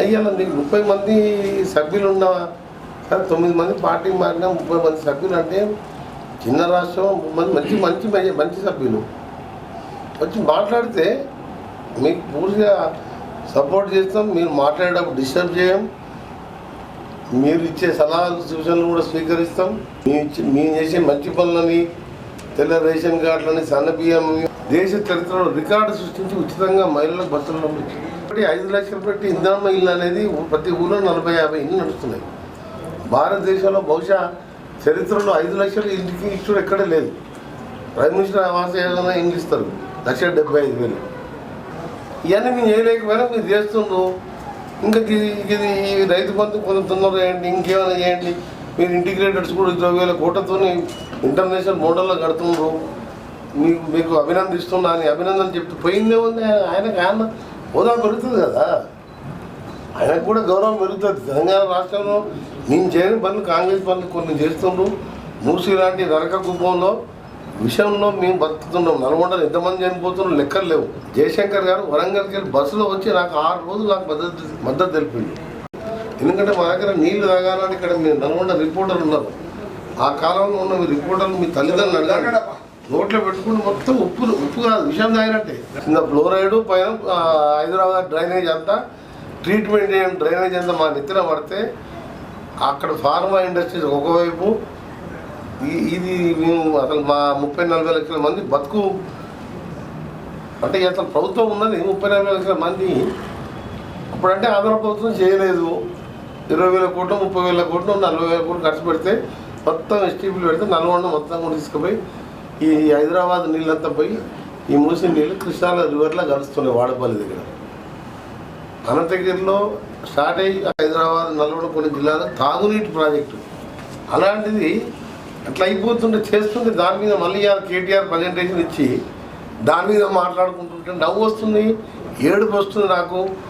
అయ్యా నీకు 30 మంది సభ్యులు ఉన్న 9 మంది పార్టీ మారిన 30 మంది సభ్యులు అంటే చిన్న రాష్ట్రం మంచి మంచి మంచి సభ్యులు వచ్చి మాట్లాడితే మీకు పూర్తిగా సపోర్ట్ చేస్తాం. మీరు మాట్లాడేటప్పుడు డిస్టర్బ్ చేయం. మీరు ఇచ్చే సలహాలు సూచనలు కూడా స్వీకరిస్తాం. మేము చేసే మంచి పనులని తెల్ల రేషన్ కార్డులని సన్న బియ్యం దేశ చరిత్రలో రికార్డు సృష్టించి ఉచితంగా మహిళలకు బస్సులు పంపించింది. 5 లక్షలు పెట్టి ఇంధనమ్మ ఇల్లు అనేది ప్రతి ఊళ్ళో 40-50 ఇల్లు నడుస్తున్నాయి. భారతదేశంలో బహుశా చరిత్రలో 5 లక్షలు ఇంటికి ఇచ్చుడు ఎక్కడే లేదు. ప్రైమ్ మినిస్టర్ ఆవాస యోజన ఇండ్లు ఇస్తారు 1,75,000. ఇవన్నీ మేము చేయలేకపోయినా మీరు చేస్తుండ్రు. ఇంకా ఇది రైతు బంధు కొంత తొందరగా చేయండి, ఇంకేమైనా చేయండి. మీరు ఇంటిగ్రేటెడ్స్ కూడా 20,000 కోట్లతో ఇంటర్నేషనల్ మోడల్లో కడుతున్నారు. మీకు అభినందిస్తున్నా అని అభినందన చెప్తూ పోయిందే ఉంది. ఆయన హోదా పెరుగుతుంది కదా, ఆయనకు కూడా గౌరవం పెరుగుతుంది. తెలంగాణ రాష్ట్రంలో నేను చేయని పనులు కాంగ్రెస్ పనులు కొన్ని చేస్తుండ్రు. మూసీ లాంటి నరక కుప్పంలో విషయంలో మేము బతుకుతున్నాం. నల్గొండలో ఎంతమంది చనిపోతున్నాం లెక్కలు లేవు. జయశంకర్ గారు వరంగల్కి వెళ్ళి బస్సులో వచ్చి నాకు 6 రోజులు నాకు మద్దతు తెలిపింది. ఎందుకంటే మా దగ్గర నీళ్లు తాగాలని ఇక్కడ మీరు నల్గొండ రిపోర్టర్లు ఉన్నారు. ఆ కాలంలో ఉన్న మీ రిపోర్టర్లు మీ తల్లిదండ్రులు అడగాలి. నోట్లో పెట్టుకుని మొత్తం ఉప్పు కాదు విషయం తాగినట్టే. కింద ఫ్లోరైడ్ పైన హైదరాబాద్ డ్రైనేజ్ అంతా ట్రీట్మెంట్ చేయడం డ్రైనేజ్ అంతా మా నెత్తిన పడితే అక్కడ ఫార్మా ఇండస్ట్రీస్ ఒకవైపు ఇది మేము అసలు మా 30-40 లక్షల మంది బతుకు అంటే అసలు ప్రభుత్వం ఉన్నది 30-40 లక్షల మంది. అప్పుడంటే ఆంధ్ర ప్రభుత్వం చేయలేదు. 20,000 కోట్లు 30,000 కోట్లు 40,000 కోట్లు ఖర్చు పెడితే మొత్తం ఎస్టీపీలు పెడితే నల్గొండ మొత్తం కూడా తీసుకుపోయి ఈ హైదరాబాద్ నీళ్ళంతా పోయి ఈ మూసి నీళ్ళు కృష్ణా రివర్లో కలుస్తున్నాయి. వాడపల్లి దగ్గర అనంతగిరిలో స్టార్ట్ అయ్యి హైదరాబాద్ నల్గొండ కొన్ని జిల్లాలో తాగునీటి ప్రాజెక్టు అలాంటిది అట్లా అయిపోతుంటే చేస్తుంటే దాని మీద మళ్ళీ కేటీఆర్ ప్రజెంటేషన్ ఇచ్చి దాని మీద మాట్లాడుకుంటుంటే నవ్వు వస్తుంది, ఏడుపు వస్తుంది నాకు.